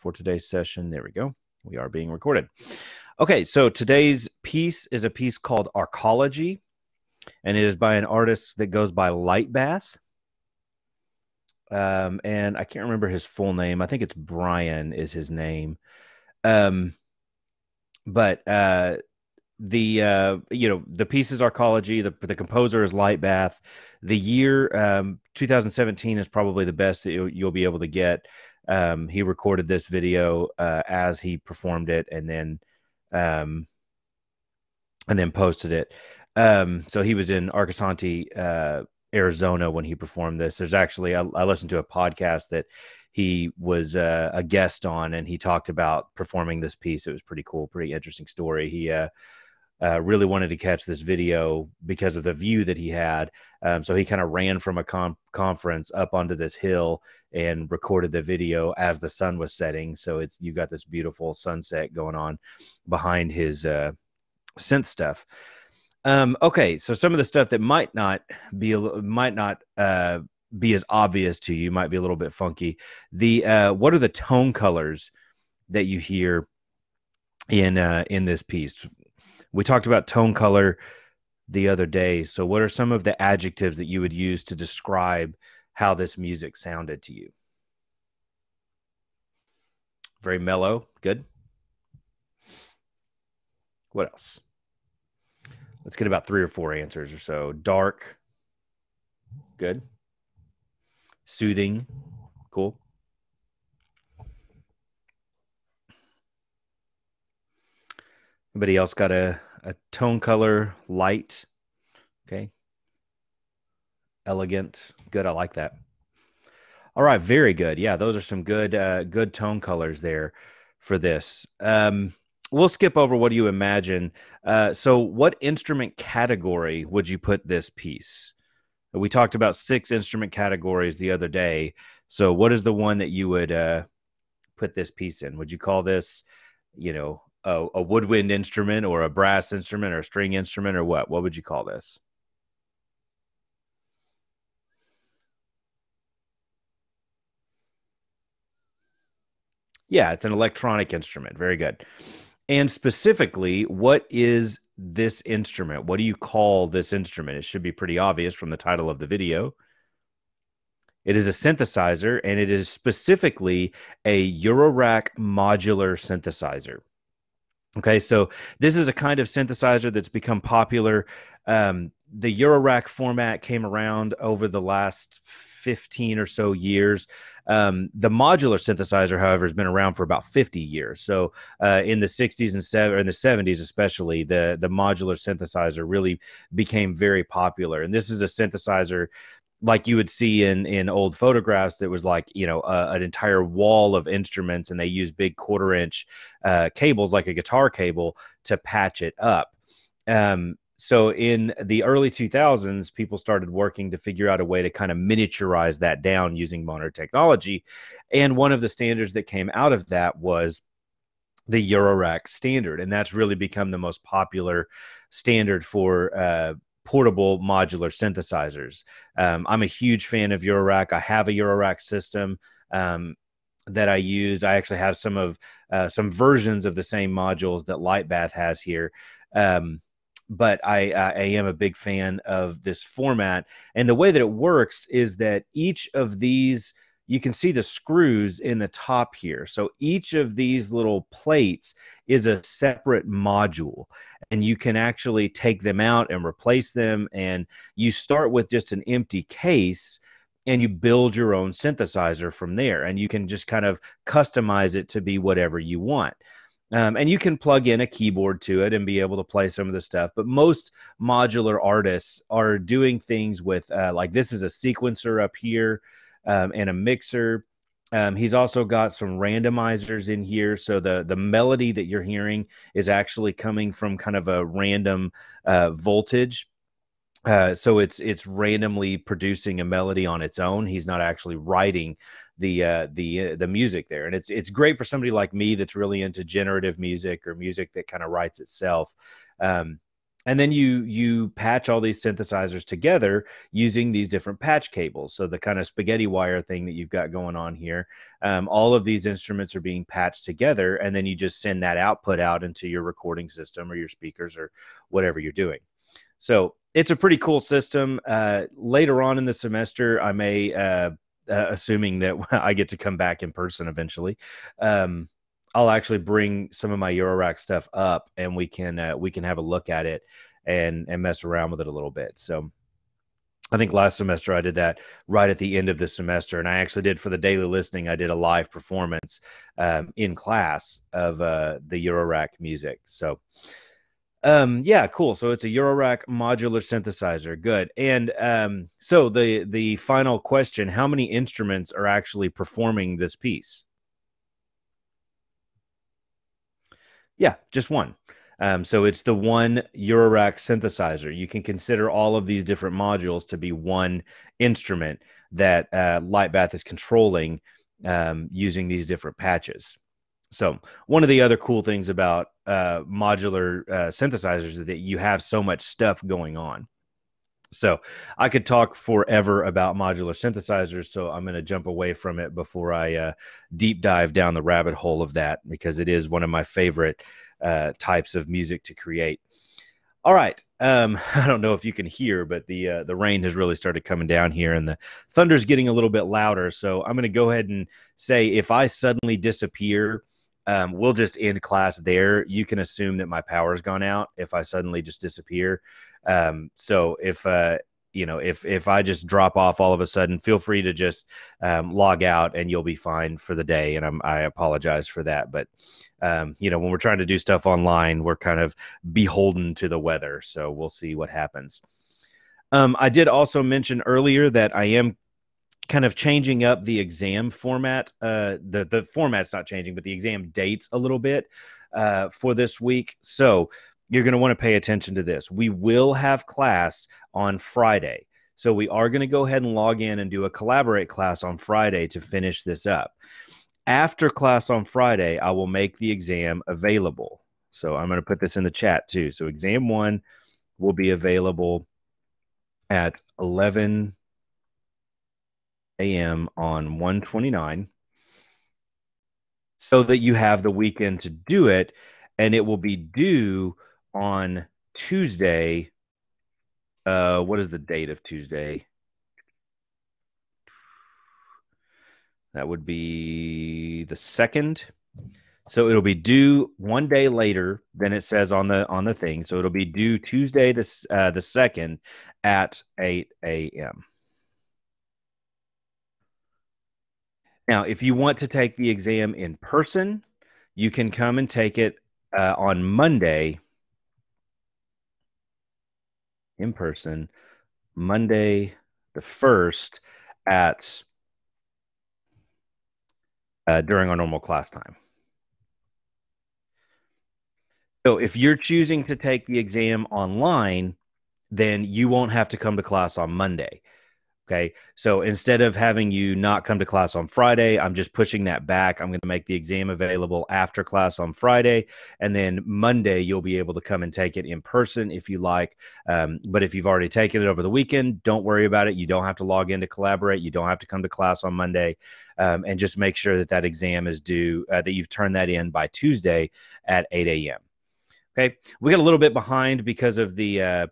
for today's session. There we go. We are being recorded. Okay, so today's piece is a piece called Arcology, and it is by an artist that goes by Lightbath. And I can't remember his full name. I think it's Brian is his name. Um, but the piece is Arcology. The composer is Lightbath. The year 2017 is probably the best that you'll be able to get. He recorded this video as he performed it, um, and then posted it. So he was in Arcosanti, Arizona when he performed this. There's actually I listened to a podcast that he was a guest on, and he talked about performing this piece. It was pretty cool, pretty interesting story. He really wanted to catch this video because of the view that he had. So he kind of ran from a conference up onto this hill and recorded the video as the sun was setting. So you got this beautiful sunset going on behind his synth stuff. Okay, so some of the stuff that might not be as obvious to you, might be a little bit funky. What are the tone colors that you hear in this piece? We talked about tone color the other day. So what are some of the adjectives that you would use to describe how this music sounded to you? Very mellow. Good. What else? Let's get about 3 or 4 answers or so. Dark. Good. Soothing. Cool. Anybody else got a tone color? Light. Okay. Elegant. Good. I like that. All right. Very good. Yeah, those are some good tone colors there for this. We'll skip over what do you imagine. So what instrument category would you put this piece? We talked about 6 instrument categories the other day. So what is the one that you would put this piece in? Would you call this, a woodwind instrument or a brass instrument or a string instrument or what? What would you call this? Yeah, it's an electronic instrument. Very good. And specifically, what is this instrument? What do you call this instrument? It should be pretty obvious from the title of the video. It is a synthesizer, and it is specifically a Eurorack modular synthesizer. Okay, so this is a kind of synthesizer that's become popular. The Eurorack format came around over the last 15 or so years. The modular synthesizer, however, has been around for about 50 years. So in the 60s and in the 70s especially, the modular synthesizer really became very popular. And this is a synthesizer like you would see in old photographs that was like, an entire wall of instruments, and they use big 1/4-inch cables like a guitar cable to patch it up. So in the early 2000s, people started working to figure out a way to kind of miniaturize that down using modern technology. And one of the standards that came out of that was the Eurorack standard. And that's really become the most popular standard for portable modular synthesizers. I'm a huge fan of Eurorack. I have a Eurorack system that I use. I actually have some versions of the same modules that Lightbath has here. But I am a big fan of this format. And the way that it works is that each of these, you can see the screws in the top here. So each of these little plates is a separate module, and you can actually take them out and replace them. And you start with just an empty case, and you build your own synthesizer from there. And you can just kind of customize it to be whatever you want. And you can plug in a keyboard to it and be able to play some of the stuff. But most modular artists are doing things with, like this is a sequencer up here, and a mixer. He's also got some randomizers in here. So the melody that you're hearing is actually coming from kind of a random voltage. So it's randomly producing a melody on its own. He's not actually writing the music there, and it's great for somebody like me that's really into generative music or music that kind of writes itself. And then you patch all these synthesizers together using these different patch cables. So the kind of spaghetti wire thing that you've got going on here, all of these instruments are being patched together, and then you just send that output out into your recording system or your speakers or whatever you're doing. So it's a pretty cool system. Later on in the semester, I may, assuming that I get to come back in person eventually, um, I'll actually bring some of my Eurorack stuff up, and we can have a look at it and mess around with it a little bit. So I think last semester I did that right at the end of the semester, and I actually did for the daily listening. I did a live performance in class of the Eurorack music. So yeah, cool. So it's a Eurorack modular synthesizer. Good. And so the final question, how many instruments are actually performing this piece? Yeah, just one. So it's the one Eurorack synthesizer. You can consider all of these different modules to be one instrument that Lightbath is controlling using these different patches. So one of the other cool things about modular synthesizers is that you have so much stuff going on. So I could talk forever about modular synthesizers, so I'm going to jump away from it before I deep dive down the rabbit hole of that because it is one of my favorite types of music to create. All right. I don't know if you can hear, but the rain has really started coming down here, and the thunder's getting a little bit louder. So I'm going to go ahead and say if I suddenly disappear, we'll just end class there. You can assume that my power's gone out if I suddenly just disappear. So if if I just drop off all of a sudden, feel free to just log out, and you'll be fine for the day. And I apologize for that, but when we're trying to do stuff online, we're kind of beholden to the weather. So we'll see what happens. I did also mention earlier that I am kind of changing up the exam format. The format's not changing, but the exam dates a little bit for this week. So you're going to want to pay attention to this. We will have class on Friday. So we are going to go ahead and log in and do a collaborate class on Friday to finish this up. After class on Friday, I will make the exam available. So I'm going to put this in the chat too. So exam one will be available at 11 a.m. on 129 so that you have the weekend to do it, and it will be due on Tuesday. What is the date of Tuesday? That would be the 2nd. So it'll be due one day later than it says on the thing. So it'll be due Tuesday the 2nd at 8 a.m. Now, if you want to take the exam in person, you can come and take it on Monday in person, Monday the 1st at during our normal class time. So if you're choosing to take the exam online, then you won't have to come to class on Monday. Okay. So instead of having you not come to class on Friday, I'm just pushing that back. I'm going to make the exam available after class on Friday. And then Monday, you'll be able to come and take it in person if you like. But if you've already taken it over the weekend, don't worry about it. You don't have to log in to collaborate. You don't have to come to class on Monday. And just make sure that that exam is due, that you've turned that in by Tuesday at 8 a.m. Okay. We got a little bit behind because of the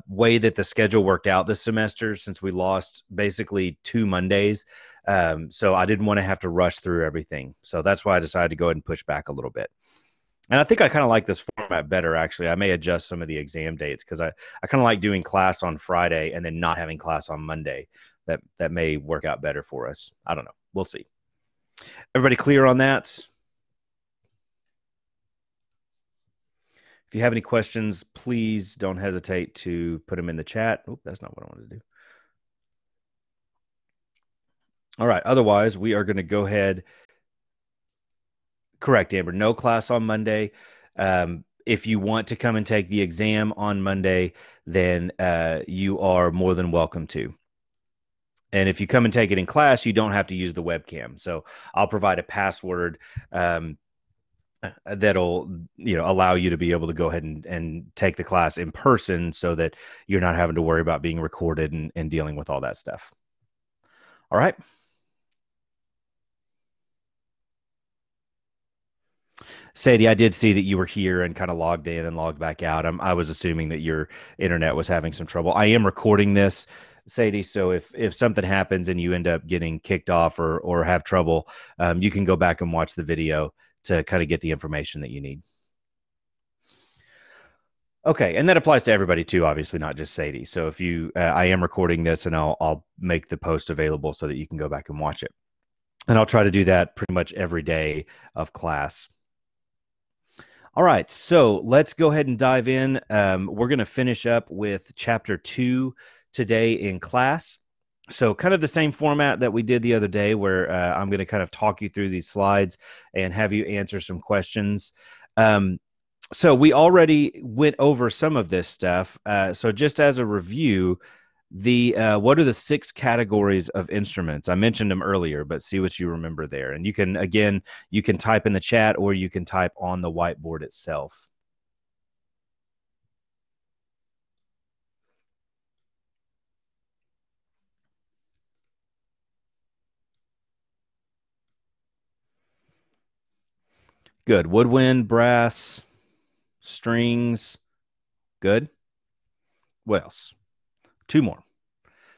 way that the schedule worked out this semester since we lost basically 2 Mondays. So I didn't want to have to rush through everything. So that's why I decided to go ahead and push back a little bit. And I think I kind of like this format better, actually. I may adjust some of the exam dates because I kind of like doing class on Friday and then not having class on Monday. That may work out better for us. I don't know. We'll see. Everybody clear on that? If you have any questions, please don't hesitate to put them in the chat. Oh, that's not what I wanted to do. All right. Otherwise, we are going to go ahead. Correct, Amber. No class on Monday. If you want to come and take the exam on Monday, then you are more than welcome to. And if you come and take it in class, you don't have to use the webcam. So I'll provide a password that'll allow you to be able to go ahead and take the class in person so that you're not having to worry about being recorded and dealing with all that stuff. All right. Sadie, I did see that you were here and kind of logged in and logged back out. I was assuming that your internet was having some trouble. I am recording this, Sadie, so if something happens and you end up getting kicked off or have trouble, you can go back and watch the video to kind of get the information that you need. Okay, and that applies to everybody too, obviously, not just Sadie. So if I am recording this and I'll make the post available so that you can go back and watch it. And I'll try to do that pretty much every day of class. All right, so let's go ahead and dive in. We're going to finish up with chapter 2 today in class. So kind of the same format that we did the other day where I'm going to kind of talk you through these slides and have you answer some questions. So we already went over some of this stuff. So just as a review, what are the 6 categories of instruments? I mentioned them earlier, but see what you remember there. And you can type in the chat or you can type on the whiteboard itself. Good. Woodwind, brass, strings. Good. What else? 2 more.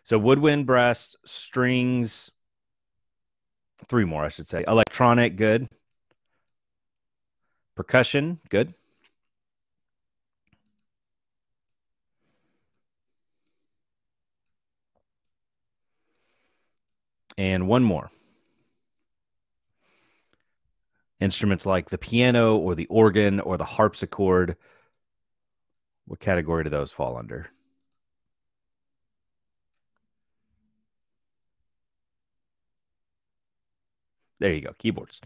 So woodwind, brass, strings. 3 more, I should say. Electronic. Good. Percussion. Good. And 1 more. Instruments like the piano or the organ or the harpsichord. What category do those fall under? There you go, keyboards.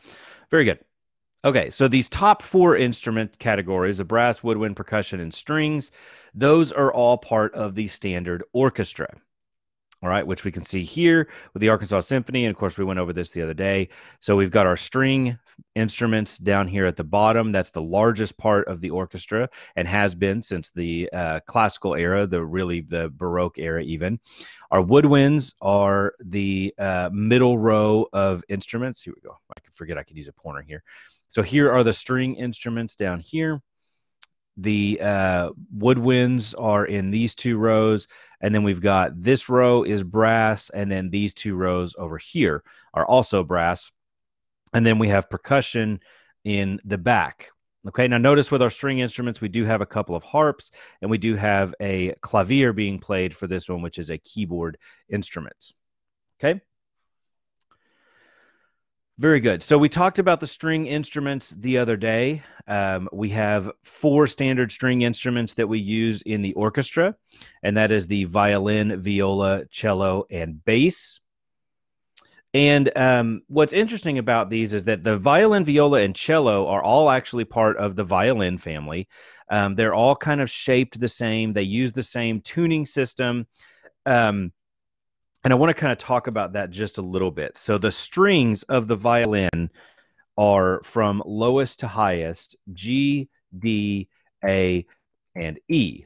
Very good. Okay, so these top 4 instrument categories, the brass, woodwind, percussion, and strings, those are all part of the standard orchestra. All right, which we can see here with the Arkansas Symphony. And of course, we went over this the other day. So we've got our string instruments down here at the bottom. That's the largest part of the orchestra and has been since the classical era, the Baroque era even. Our woodwinds are the middle row of instruments. Here we go. I forget I could use a pointer here. So here are the string instruments down here. The woodwinds are in these 2 rows, and then we've got this row is brass, and then these 2 rows over here are also brass, and then we have percussion in the back. Okay, now notice with our string instruments, we do have a couple of harps, and we do have a clavier being played for this one, which is a keyboard instrument. Okay. Very good. So we talked about the string instruments the other day. We have 4 standard string instruments that we use in the orchestra, and that is the violin, viola, cello, and bass. And what's interesting about these is that the violin, viola, and cello are all actually part of the violin family. They're all kind of shaped the same. They use the same tuning system. And I want to kind of talk about that just a little bit. So the strings of the violin are from lowest to highest, G, D, A, and E.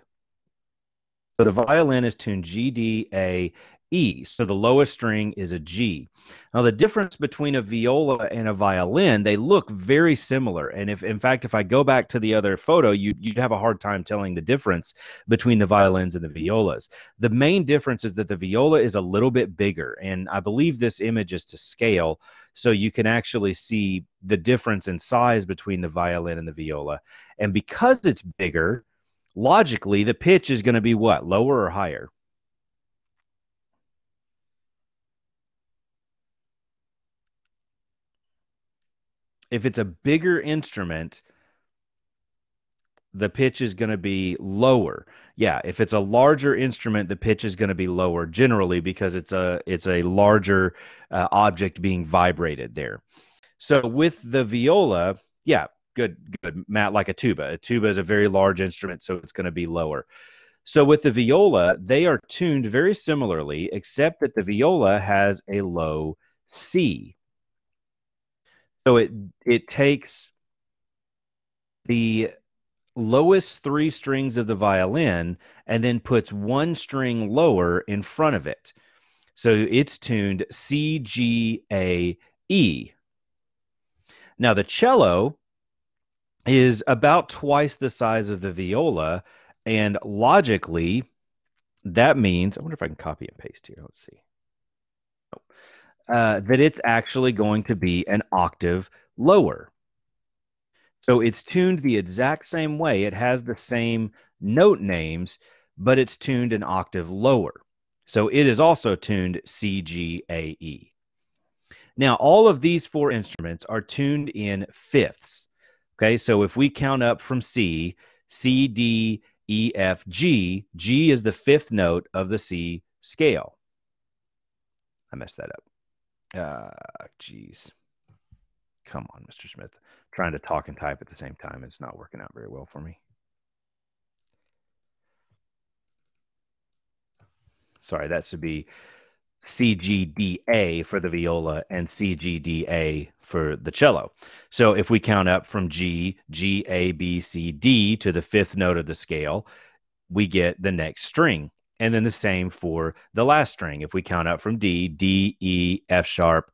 So the violin is tuned G, D, A, E. So the lowest string is a G. Now the difference between a viola and a violin, they look very similar. And in fact, if I go back to the other photo, you'd have a hard time telling the difference between the violins and the violas. The main difference is that the viola is a little bit bigger. And I believe this image is to scale. So you can actually see the difference in size between the violin and the viola. And because it's bigger, logically, the pitch is going to be what? Lower or higher? If it's a bigger instrument, the pitch is going to be lower. Yeah, if it's a larger instrument, the pitch is going to be lower generally because it's a larger object being vibrated there. So with the viola, yeah, good, Matt, like a tuba. A tuba is a very large instrument, so it's going to be lower. So with the viola, they are tuned very similarly, except that the viola has a low C. So it takes the lowest three strings of the violin and then puts one string lower in front of it. So it's tuned C, G, A, E. Now the cello is about twice the size of the viola, and logically, that means, I wonder if I can copy and paste here. Let's see. That it's actually going to be an octave lower. So it's tuned the exact same way. It has the same note names, but it's tuned an octave lower. So it is also tuned C, G, A, E. Now, all of these four instruments are tuned in fifths. Okay, so if we count up from C, C, D, E, F, G, G is the fifth note of the C scale. I messed that up. Geez. Come on, Mr. Smith. Trying to talk and type at the same time. It's not working out very well for me. Sorry, that should be CGDA for the viola and CGDA for the cello. So if we count up from G, G, A, B, C, D to the fifth note of the scale, we get the next string. And then the same for the last string. If we count up from D, D, E, F sharp,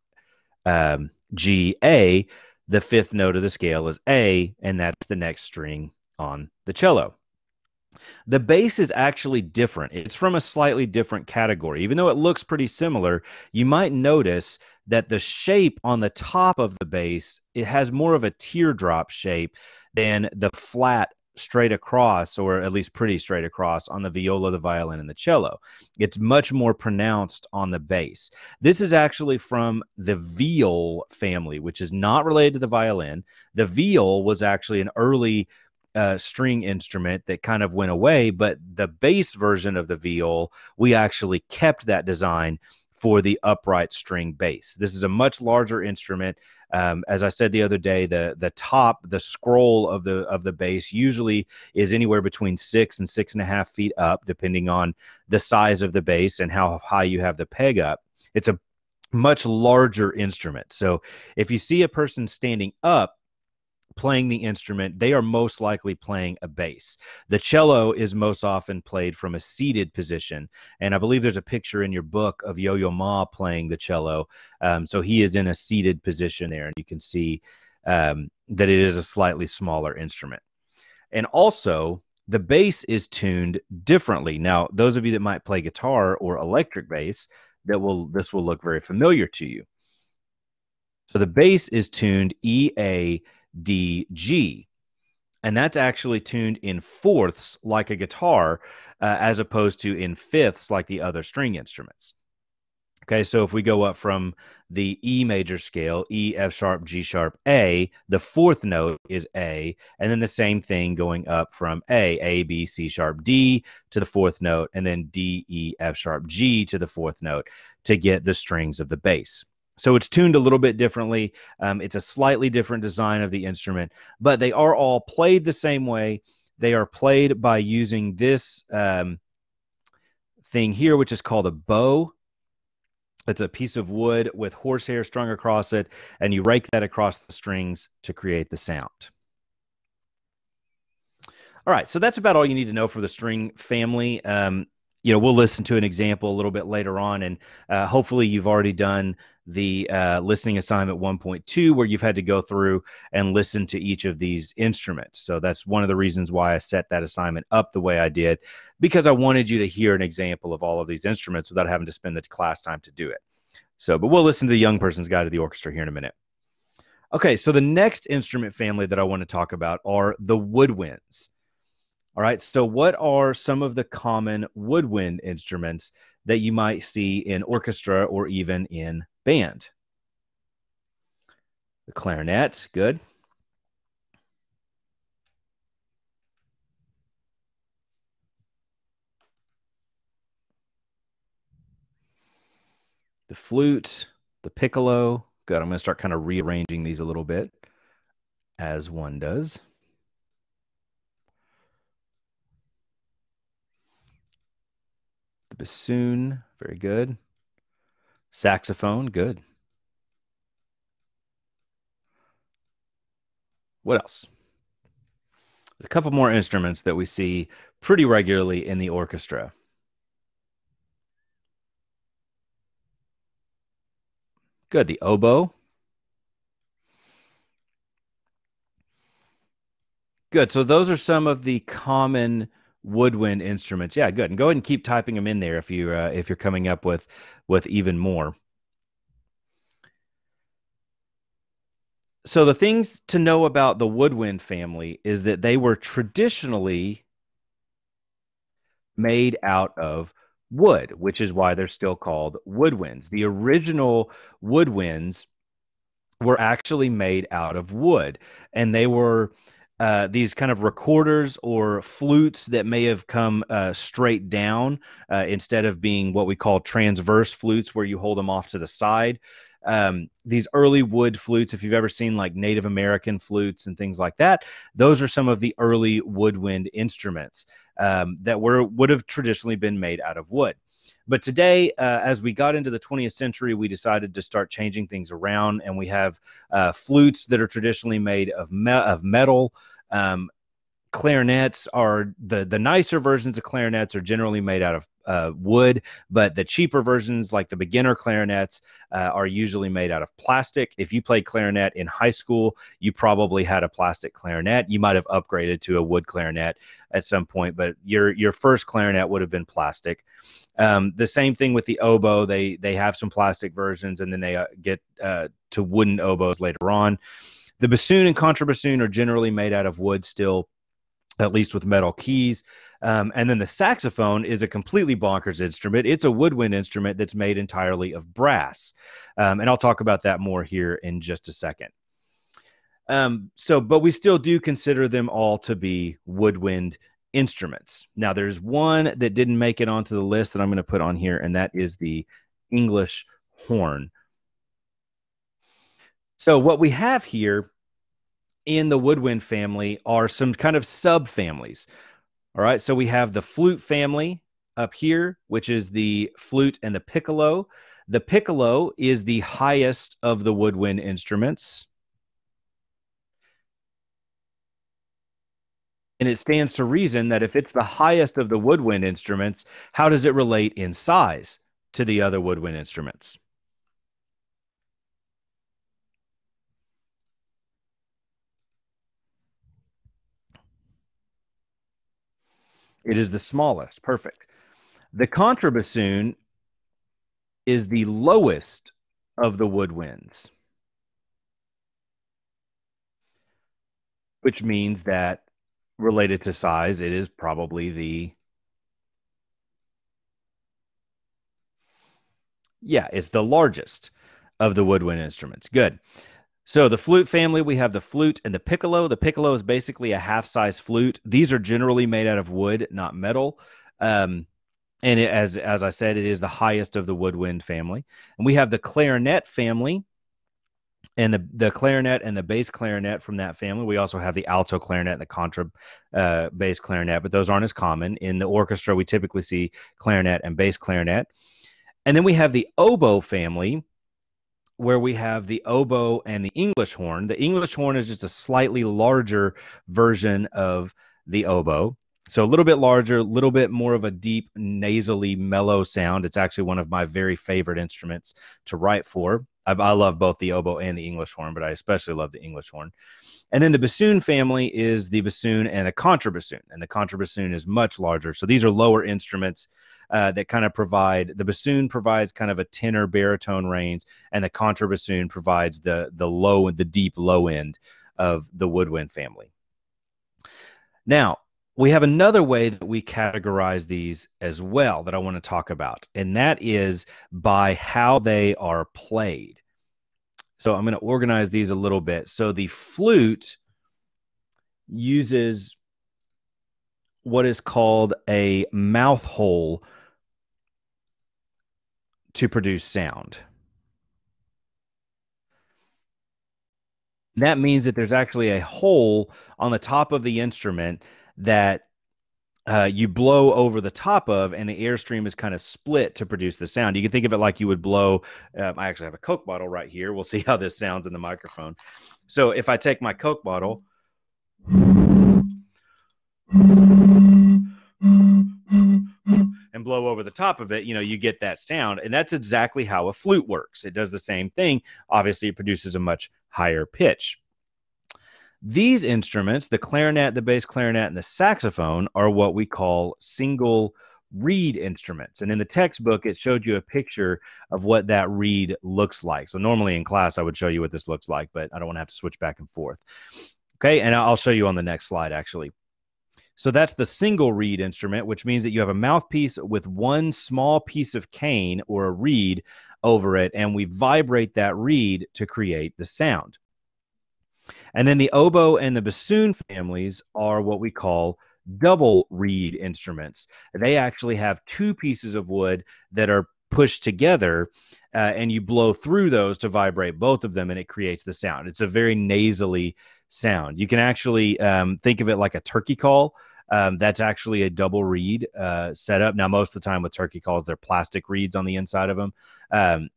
G, A, the fifth note of the scale is A, and that's the next string on the cello. The bass is actually different. It's from a slightly different category. Even though it looks pretty similar, you might notice that the shape on the top of the bass, it has more of a teardrop shape than the flat straight across, or at least pretty straight across on the viola, the violin, and the cello. It's much more pronounced on the bass. This is actually from the viol family, which is not related to the violin. The viol was actually an early string instrument that kind of went away, but the bass version of the viol, we actually kept that design for the upright string bass. This is a much larger instrument. As I said the other day, the top, the scroll of the bass usually is anywhere between 6 and 6.5 feet up, depending on the size of the bass and how high you have the peg up. It's a much larger instrument. So if you see a person standing up playing the instrument, they are most likely playing a bass. The cello is most often played from a seated position, and I believe there's a picture in your book of Yo-Yo Ma playing the cello. So he is in a seated position there, and you can see that it is a slightly smaller instrument. And also, the bass is tuned differently. Now, those of you that might play guitar or electric bass, this will look very familiar to you. So the bass is tuned E, A, D, G. And that's actually tuned in fourths like a guitar, as opposed to in fifths like the other string instruments. Okay, so if we go up from the E major scale, E, F sharp, G sharp, A, the fourth note is A, and then the same thing going up from A, B, C sharp, D to the fourth note, and then D, E, F sharp, G to the fourth note to get the strings of the bass. So it's tuned a little bit differently. It's a slightly different design of the instrument, but they are all played the same way. They are played by using this thing here, which is called a bow. It's a piece of wood with horsehair strung across it, and you rake that across the strings to create the sound. All right, so that's about all you need to know for the string family. We'll listen to an example a little bit later on, and hopefully you've already done the listening assignment 1.2, where you've had to go through and listen to each of these instruments. So that's one of the reasons why I set that assignment up the way I did, because I wanted you to hear an example of all of these instruments without having to spend the class time to do it. But we'll listen to the Young Person's Guide to the Orchestra here in a minute. Okay, so the next instrument family that I want to talk about are the woodwinds. All right, so what are some of the common woodwind instruments that you might see in orchestra or even in band? The clarinet, good. The flute, the piccolo, good. I'm going to start kind of rearranging these a little bit, as one does. The bassoon, very good. Saxophone, good. What else? A couple more instruments that we see pretty regularly in the orchestra. Good. The oboe. Good. So those are some of the common woodwind instruments. Yeah, good. And go ahead and keep typing them in there if you're coming up with even more. So the things to know about the woodwind family is that they were traditionally made out of wood, which is why they're still called woodwinds. The original woodwinds were actually made out of wood, and they were these kind of recorders or flutes that may have come straight down instead of being what we call transverse flutes, where you hold them off to the side. These early wood flutes, if you've ever seen like Native American flutes and things like that, those are some of the early woodwind instruments that would have traditionally been made out of wood. But today, as we got into the 20th century, we decided to start changing things around, and we have flutes that are traditionally made of metal. Um, Clarinets are the nicer versions of clarinets are generally made out of wood, but the cheaper versions, like the beginner clarinets, are usually made out of plastic. If you played clarinet in high school, you probably had a plastic clarinet. You might have upgraded to a wood clarinet at some point, but your first clarinet would have been plastic. The same thing with the oboe. They have some plastic versions, and then they get to wooden oboes later on. The bassoon and contrabassoon are generally made out of wood still, at least with metal keys. And then the saxophone is a completely bonkers instrument. It's a woodwind instrument that's made entirely of brass. And I'll talk about that more here in just a second. But we still do consider them all to be woodwind instruments. Now, there's one that didn't make it onto the list that I'm going to put on here, and that is the English horn. So what we have here in the woodwind family are some kind of subfamilies. All right, so we have the flute family up here, which is the flute and the piccolo. The piccolo is the highest of the woodwind instruments. And it stands to reason that if it's the highest of the woodwind instruments, how does it relate in size to the other woodwind instruments? It is the smallest. Perfect. The contrabassoon is the lowest of the woodwinds, which means that related to size, it is probably it's the largest of the woodwind instruments. Good. So the flute family, we have the flute and the piccolo. The piccolo is basically a half-size flute. These are generally made out of wood, not metal. And as I said, it is the highest of the woodwind family. And we have the clarinet family, and the clarinet and the bass clarinet from that family. We also have the alto clarinet and the contra bass clarinet, but those aren't as common. In the orchestra, we typically see clarinet and bass clarinet. And then we have the oboe family, where we have the oboe and the English horn. The English horn is just a slightly larger version of the oboe. So a little bit larger, a little bit more of a deep, nasally, mellow sound. It's actually one of my very favorite instruments to write for. I love both the oboe and the English horn, but I especially love the English horn. And then the bassoon family is the bassoon and the contrabassoon, and the contrabassoon is much larger. So these are lower instruments that kind of provide, the bassoon provides kind of a tenor baritone range, and the contrabassoon provides the low and the deep low end of the woodwind family. Now, we have another way that we categorize these as well that I want to talk about, and that is by how they are played. So I'm going to organize these a little bit. So the flute uses what is called a mouth hole to produce sound. That means that there's actually a hole on the top of the instrument that you blow over the top of, and the airstream is kind of split to produce the sound. You can think of it like you would blow. I actually have a Coke bottle right here. We'll see how this sounds in the microphone. So if I take my Coke bottle and blow over the top of it, you get that sound. And that's exactly how a flute works. It does the same thing. Obviously, it produces a much higher pitch. These instruments, the clarinet, the bass clarinet, and the saxophone, are what we call single reed instruments. And in the textbook, it showed you a picture of what that reed looks like. So normally in class, I would show you what this looks like, but I don't want to have to switch back and forth. Okay, and I'll show you on the next slide, actually. So that's the single reed instrument, which means that you have a mouthpiece with one small piece of cane or a reed over it, and we vibrate that reed to create the sound. And then the oboe and the bassoon families are what we call double reed instruments. They actually have two pieces of wood that are pushed together, and you blow through those to vibrate both of them, and it creates the sound. It's a very nasally sound. You can actually think of it like a turkey call. That's actually a double reed setup. Now, most of the time with turkey calls, they're plastic reeds on the inside of them,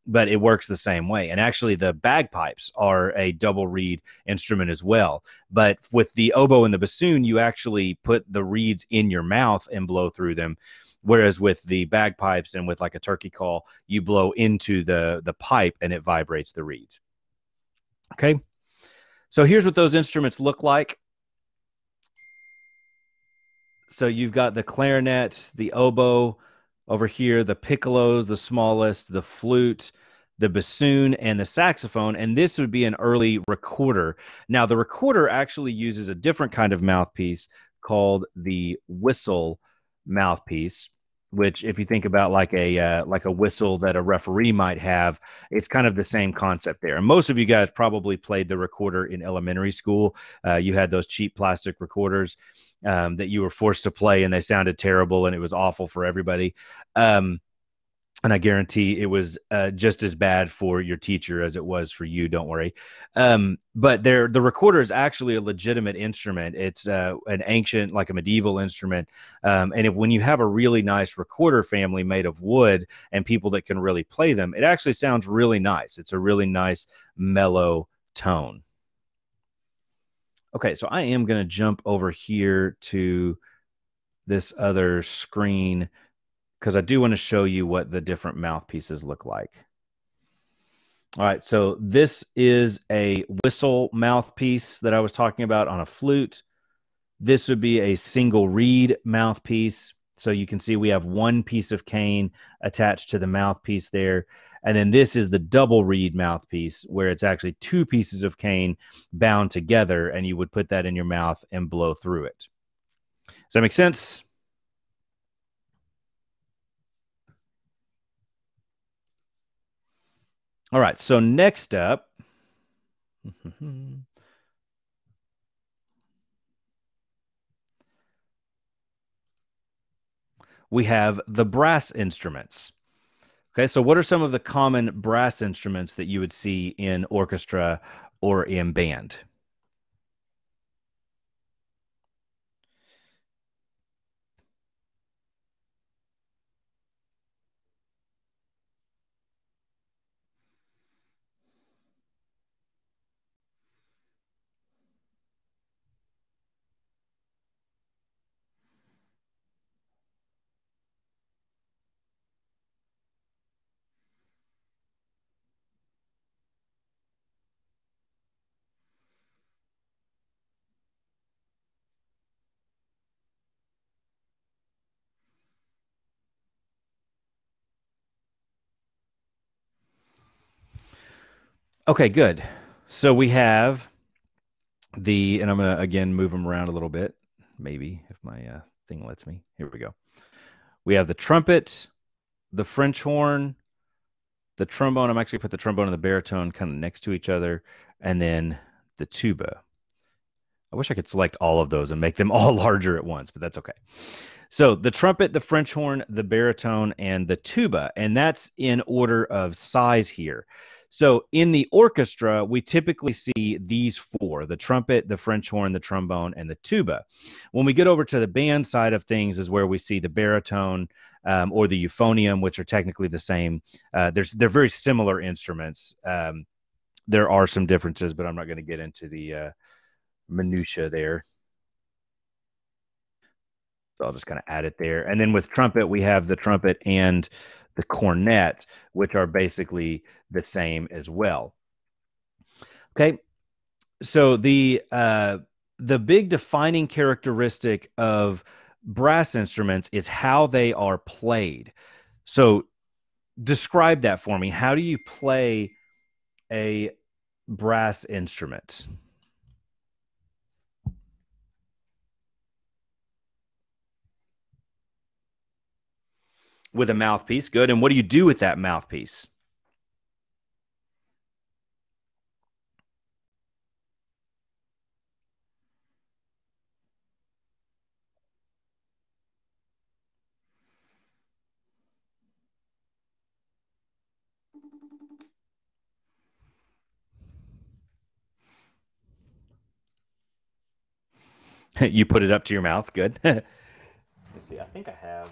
but it works the same way. And actually, the bagpipes are a double reed instrument as well. But with the oboe and the bassoon, you actually put the reeds in your mouth and blow through them. Whereas with the bagpipes and with like a turkey call, you blow into the pipe and it vibrates the reeds. Okay, so here's what those instruments look like. So you've got the clarinet, the oboe over here, the piccolos, the smallest, the flute, the bassoon, and the saxophone. And this would be an early recorder. Now, the recorder actually uses a different kind of mouthpiece called the whistle mouthpiece, which, if you think about like a whistle that a referee might have, it's kind of the same concept there. And most of you guys probably played the recorder in elementary school. You had those cheap plastic recorders that you were forced to play, and they sounded terrible, and it was awful for everybody. And I guarantee it was just as bad for your teacher as it was for you. Don't worry. But the recorder is actually a legitimate instrument. It's an ancient, like a medieval instrument. And when you have a really nice recorder family made of wood and people that can really play them, it actually sounds really nice. It's a really nice mellow tone. Okay, so I am going to jump over here to this other screen because I do want to show you what the different mouthpieces look like. All right, so this is a whistle mouthpiece that I was talking about on a flute. This would be a single reed mouthpiece. So you can see we have one piece of cane attached to the mouthpiece there. And then this is the double reed mouthpiece, where it's actually two pieces of cane bound together, and you would put that in your mouth and blow through it. Does that make sense? All right, so next up, we have the brass instruments. Okay, so what are some of the common brass instruments that you would see in orchestra or in band? Okay, good. So we have and I'm going to again move them around a little bit, maybe if my thing lets me. Here we go. We have the trumpet, the French horn, the trombone. I'm actually put the trombone and the baritone kind of next to each other, and then the tuba. I wish I could select all of those and make them all larger at once, but that's okay. So the trumpet, the French horn, the baritone, and the tuba, and that's in order of size here. So in the orchestra, we typically see these four: the trumpet, the French horn, the trombone, and the tuba. When we get over to the band side of things is where we see the baritone or the euphonium, which are technically the same. They're very similar instruments. There are some differences, but I'm not going to get into the minutia there. So I'll just kind of add it there. And then with trumpet, we have the trumpet and the cornet, which are basically the same as well. Okay, so the big defining characteristic of brass instruments is how they are played. So describe that for me. How do you play a brass instrument? With a mouthpiece. Good. And what do you do with that mouthpiece? You put it up to your mouth. Good. Let's see. I think I have.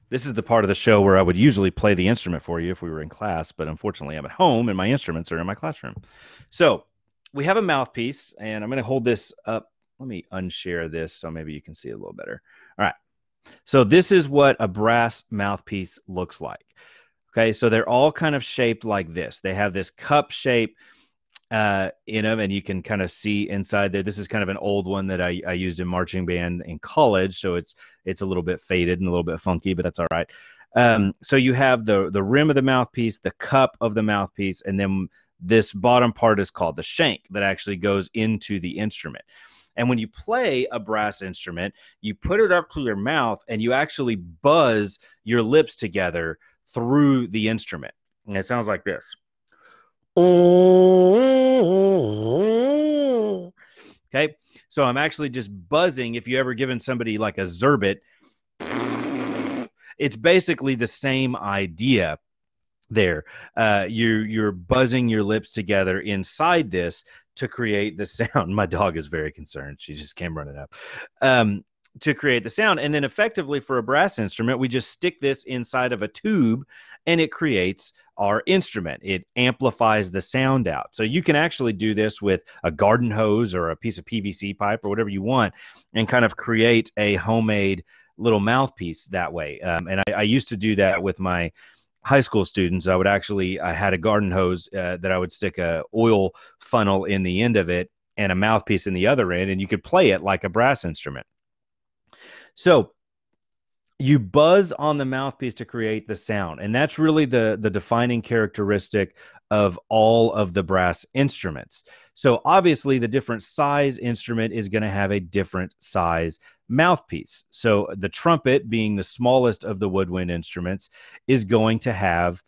This is the part of the show where I would usually play the instrument for you if we were in class, but unfortunately I'm at home and my instruments are in my classroom. So we have a mouthpiece, and I'm going to hold this up. Let me unshare this so maybe you can see it a little better. All right. So this is what a brass mouthpiece looks like. Okay, so they're all kind of shaped like this. They have this cup shape in them, and you can kind of see inside there. This is kind of an old one that I used in marching band in college, so it's a little bit faded and a little bit funky, but that's all right. So you have the rim of the mouthpiece, the cup of the mouthpiece, and then this bottom part is called the shank that actually goes into the instrument. And when you play a brass instrument, you put it up to your mouth and you actually buzz your lips together through the instrument. And it sounds like this. Okay. So I'm actually just buzzing. If you ever given somebody like a zerbit, it's basically the same idea there. You're buzzing your lips together inside this to create the sound. My dog is very concerned. She just came running up. To create the sound. And then effectively for a brass instrument, we just stick this inside of a tube and it creates our instrument. It amplifies the sound out. So you can actually do this with a garden hose or a piece of PVC pipe or whatever you want and kind of create a homemade little mouthpiece that way. And I used to do that with my high school students. I had a garden hose that I would stick a oil funnel in the end of it and a mouthpiece in the other end, and you could play it like a brass instrument. So you buzz on the mouthpiece to create the sound, and that's really the defining characteristic of all of the brass instruments. So obviously the different size instrument is going to have a different size mouthpiece. So the trumpet, being the smallest of the woodwind instruments, is going to have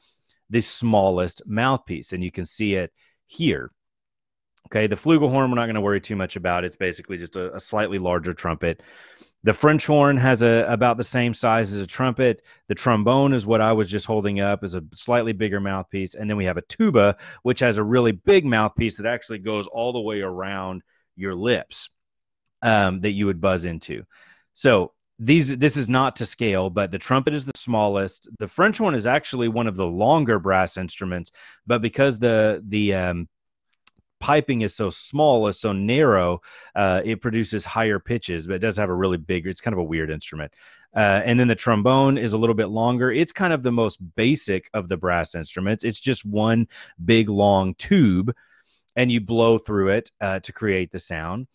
the smallest mouthpiece, and you can see it here. Okay, the flugelhorn we're not going to worry too much about. It's basically just a slightly larger trumpet. The French horn has about the same size as a trumpet. The trombone is what I was just holding up, is a slightly bigger mouthpiece. And then we have a tuba, which has a really big mouthpiece that actually goes all the way around your lips that you would buzz into. So this is not to scale, but the trumpet is the smallest. The French horn is actually one of the longer brass instruments, but because the piping is so small, is so narrow, it produces higher pitches, but it does have a really big, it's kind of a weird instrument. And then the trombone is a little bit longer. It's kind of the most basic of the brass instruments. It's just one big long tube, and you blow through it to create the sound.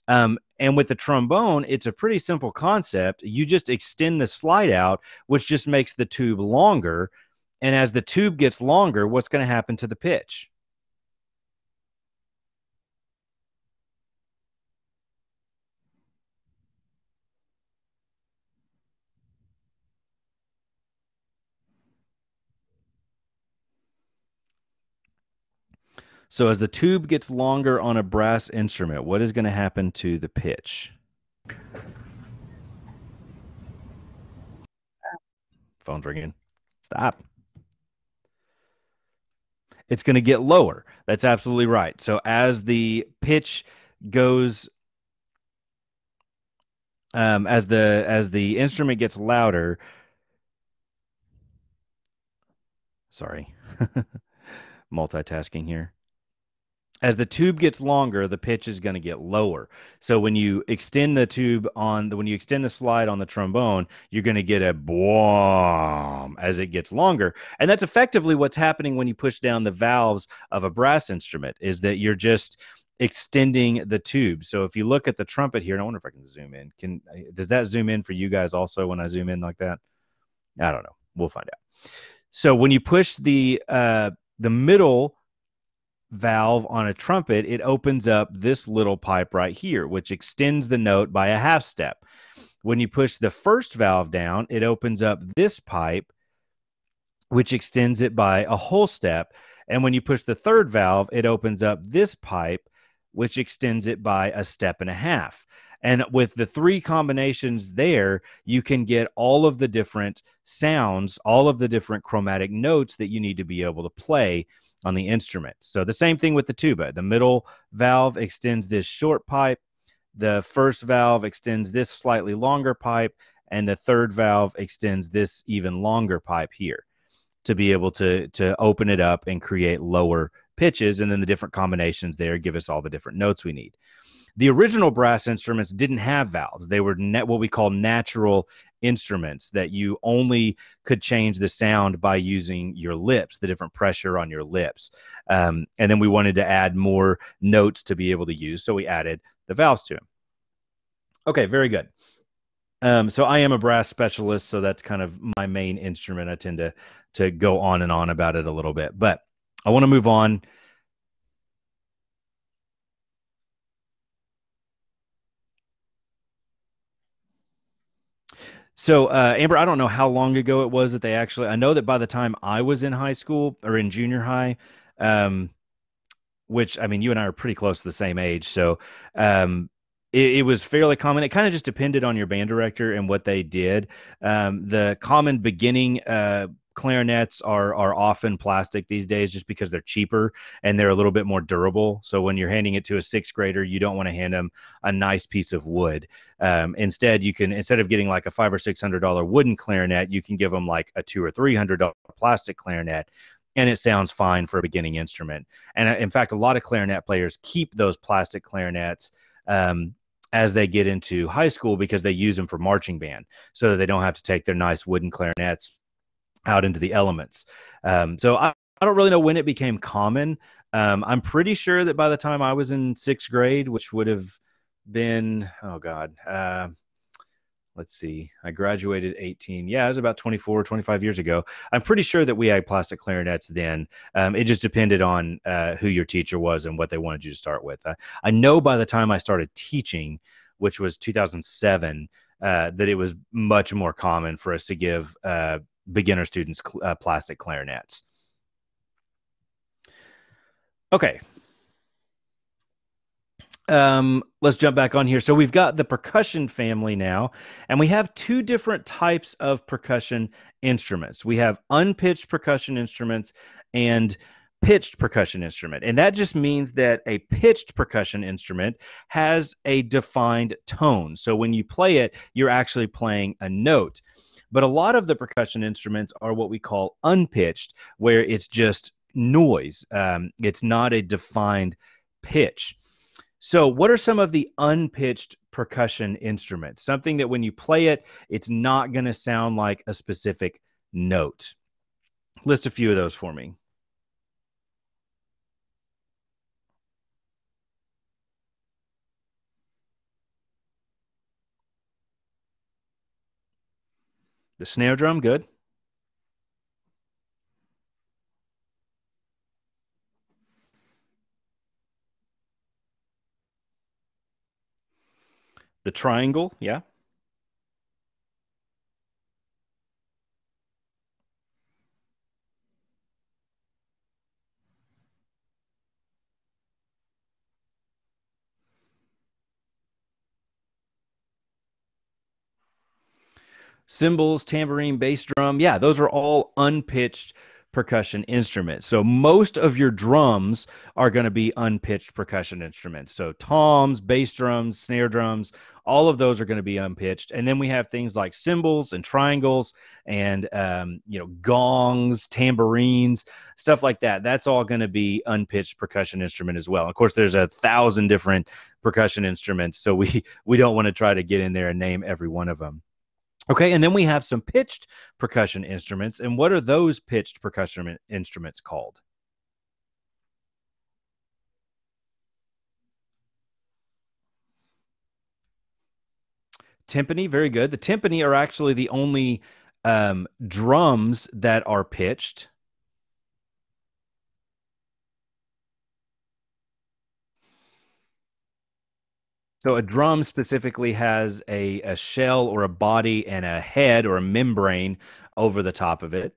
And with the trombone, it's a pretty simple concept. You just extend the slide out, which just makes the tube longer. And as the tube gets longer, what's going to happen to the pitch? So as the tube gets longer on a brass instrument, what is going to happen to the pitch? Phone's ringing. Stop. It's going to get lower. That's absolutely right. So as the pitch goes, as the instrument gets louder, sorry, multitasking here. As the tube gets longer, the pitch is going to get lower. So when you extend the tube when you extend the slide on the trombone, you're going to get a boom as it gets longer. And that's effectively what's happening when you push down the valves of a brass instrument, is that you're just extending the tube. So if you look at the trumpet here, and I wonder if I can zoom in. Does that zoom in for you guys also when I zoom in like that? I don't know. We'll find out. So when you push the middle valve on a trumpet, it opens up this little pipe right here, which extends the note by a half step. When you push the first valve down, it opens up this pipe, which extends it by a whole step. And when you push the third valve, it opens up this pipe, which extends it by a step and a half. And with the three combinations there, you can get all of the different sounds, all of the different chromatic notes that you need to be able to play on the instrument. So the same thing with the tuba. The middle valve extends this short pipe. The first valve extends this slightly longer pipe. And the third valve extends this even longer pipe here to be able to open it up and create lower pitches. And then the different combinations there give us all the different notes we need. The original brass instruments didn't have valves. They were what we call natural instruments, that you only could change the sound by using your lips, the different pressure on your lips. And then we wanted to add more notes to be able to use, so we added the valves to them. Okay, very good. So I am a brass specialist, so that's kind of my main instrument. I tend to go on and on about it a little bit, but I want to move on. So, Amber, I don't know how long ago it was that they actually, I know that by the time I was in high school or in junior high, um, which I mean, you and I are pretty close to the same age. So, it was fairly common. It kind of just depended on your band director and what they did. The common beginning clarinets are often plastic these days, just because they're cheaper and they're a little bit more durable. So when you're handing it to a sixth grader, you don't want to hand them a nice piece of wood. Instead, instead of getting like a $500 or $600 wooden clarinet, you can give them like a $200 or $300 plastic clarinet, and it sounds fine for a beginning instrument. And in fact, a lot of clarinet players keep those plastic clarinets as they get into high school, because they use them for marching band, so that they don't have to take their nice wooden clarinets out into the elements. So I don't really know when it became common. I'm pretty sure that by the time I was in sixth grade, which would have been, oh God, let's see, I graduated 18. Yeah, it was about 24, 25 years ago. I'm pretty sure that we had plastic clarinets then. It just depended on who your teacher was and what they wanted you to start with. I know by the time I started teaching, which was 2007, that it was much more common for us to give beginner students plastic clarinets. Okay, let's jump back on here. So we've got the percussion family now, and we have two different types of percussion instruments. We have unpitched percussion instruments and pitched percussion instrument. And that just means that a pitched percussion instrument has a defined tone. So when you play it, you're actually playing a note. But a lot of the percussion instruments are what we call unpitched, where it's just noise. It's not a defined pitch. So, what are some of the unpitched percussion instruments? Something that when you play it, it's not going to sound like a specific note. List a few of those for me. The snare drum, good. The triangle, yeah. Cymbals, tambourine, bass drum, yeah, those are all unpitched percussion instrument. So most of your drums are going to be unpitched percussion instruments. So toms, bass drums, snare drums, all of those are going to be unpitched. And then we have things like cymbals and triangles and gongs, tambourines, stuff like that. That's all going to be unpitched percussion instrument as well. Of course, there's 1,000 different percussion instruments, so we don't want to try to get in there and name every one of them. Okay, and then we have some pitched percussion instruments. And what are those pitched percussion instruments called? Timpani, very good. The timpani are actually the only drums that are pitched. So a drum specifically has a shell or a body and a head or a membrane over the top of it.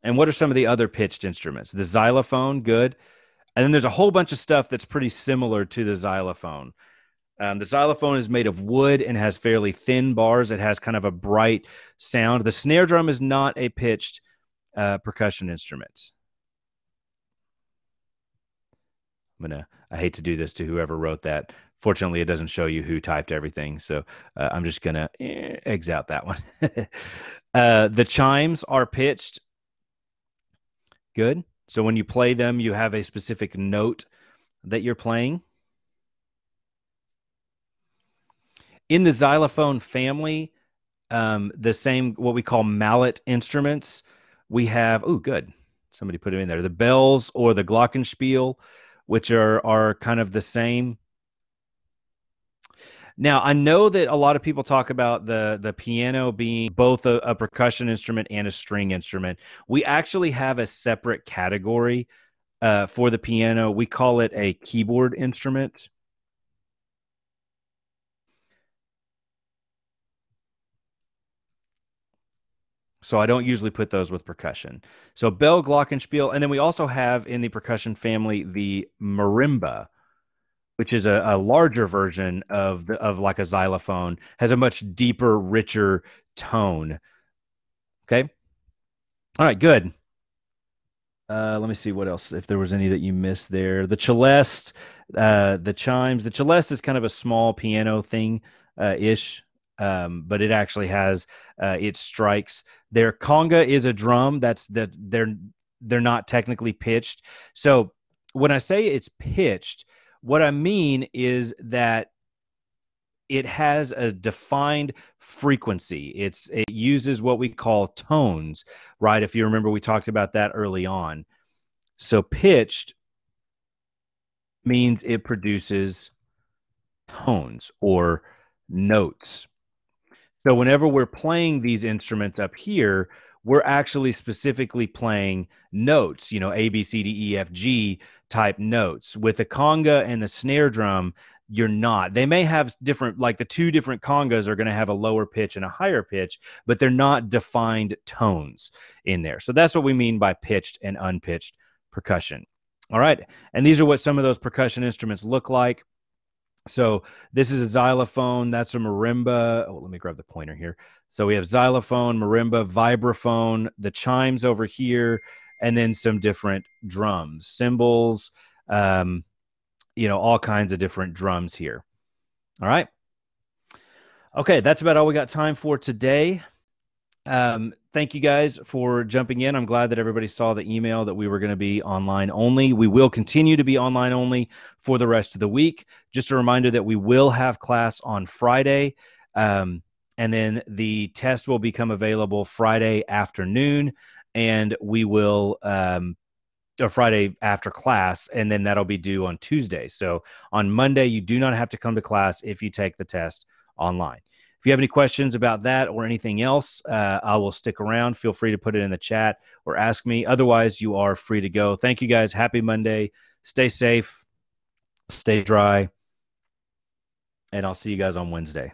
And what are some of the other pitched instruments? The xylophone, good. And then there's a whole bunch of stuff that's pretty similar to the xylophone. The xylophone is made of wood and has fairly thin bars. It has kind of a bright sound. The snare drum is not a pitched percussion instrument. I hate to do this to whoever wrote that. Fortunately, it doesn't show you who typed everything. So I'm just going to X out that one. The chimes are pitched. Good. So when you play them, you have a specific note that you're playing. In the xylophone family, the same, what we call mallet instruments, we have, oh, good. Somebody put it in there. The bells or the glockenspiel, which are kind of the same. Now, I know that a lot of people talk about the piano being both a percussion instrument and a string instrument. We actually have a separate category for the piano. We call it a keyboard instrument. So I don't usually put those with percussion. So bell, glockenspiel, and then we also have in the percussion family the marimba, which is a larger version of like a xylophone, has a much deeper, richer tone. Okay. All right, good. Let me see what else, if there was any that you missed there. The celeste, the chimes. The celeste is kind of a small piano thing, ish, but it actually has its strikes. Their conga is a drum. They're not technically pitched. So when I say it's pitched, what I mean is that it has a defined frequency. It uses what we call tones, right? If you remember, we talked about that early on. So pitched means it produces tones or notes. So whenever we're playing these instruments up here, we're actually specifically playing notes, A, B, C, D, E, F, G type notes. With the conga and the snare drum, you're not. They may have different, like the two different congas are going to have a lower pitch and a higher pitch, but they're not defined tones in there. So that's what we mean by pitched and unpitched percussion. All right. And these are what some of those percussion instruments look like. So this is a xylophone. That's a marimba. Oh, let me grab the pointer here. So we have xylophone, marimba, vibraphone, the chimes over here, and then some different drums, cymbals, all kinds of different drums here. All right. Okay, that's about all we got time for today. Thank you guys for jumping in. I'm glad that everybody saw the email that we were going to be online only. We will continue to be online only for the rest of the week. Just a reminder that we will have class on Friday, and then the test will become available Friday afternoon, and we will or Friday after class, and then that'll be due on Tuesday. So on Monday, you do not have to come to class if you take the test online. If you have any questions about that or anything else, I will stick around. Feel free to put it in the chat or ask me. Otherwise, you are free to go. Thank you guys. Happy Monday. Stay safe, stay dry, and I'll see you guys on Wednesday.